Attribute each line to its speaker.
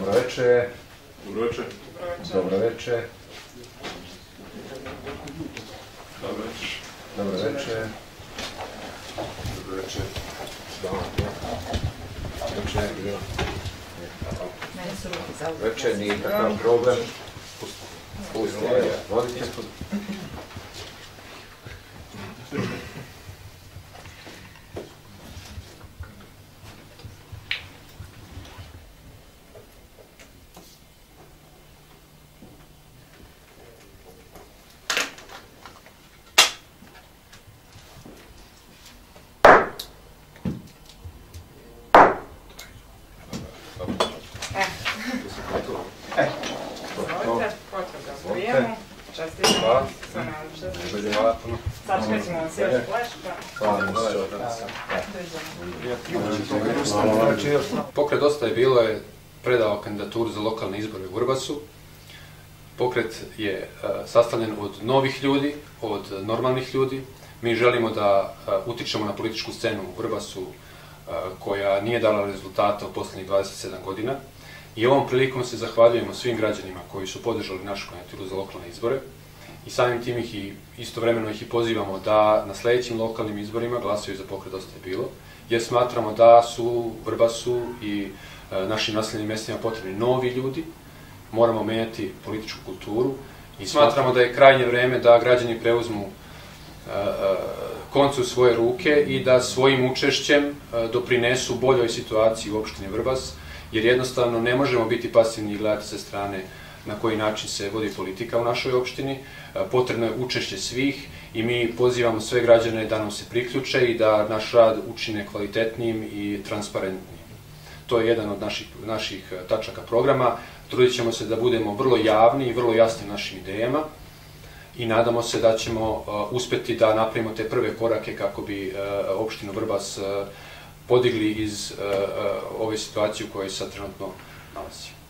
Speaker 1: Dobroveče.
Speaker 2: Dobroveče.
Speaker 1: Dobroveče.
Speaker 2: Dobroveče.
Speaker 1: Dobroveče.
Speaker 2: Dobroveče.
Speaker 1: Dobroveče, nije takav problem. Pustite, vodite.
Speaker 3: Pokret Dosta je bilo je predao kandidaturu za lokalne izbore u Vrbasu. Pokret je sastavljen od novih ljudi, od normalnih ljudi. Mi želimo da utičemo na političku scenu u Vrbasu koja nije dala rezultata u poslednjih 27 godina. I ovom prilikom se zahvaljujemo svim građanima koji su podržali našu kandidaturu za lokalne izbore i samim tim istovremeno ih i pozivamo da na sledećim lokalnim izborima glasaju za Pokret Dosta je bilo, jer smatramo da su Vrbasu i našim naseljenim mestima potrebni novi ljudi, moramo menjati političku kulturu i smatramo da je krajnje vreme da građani preuzmu konce u svoje ruke i da svojim učešćem doprinesu boljoj situaciji u opštini Vrbas, jer jednostavno ne možemo biti pasivni i gledati sa strane na koji način se vodi politika u našoj opštini. Potrebno je učešće svih i mi pozivamo sve građane da nam se priključe i da naš rad učine kvalitetnijim i transparentnijim. To je jedan od naših tačaka programa. Trudit ćemo se da budemo vrlo javni i vrlo jasni našim idejama i nadamo se da ćemo uspeti da napravimo te prve korake kako bi opštinu Vrbas podigli iz ove situacije u kojoj se sad trenutno nalazi.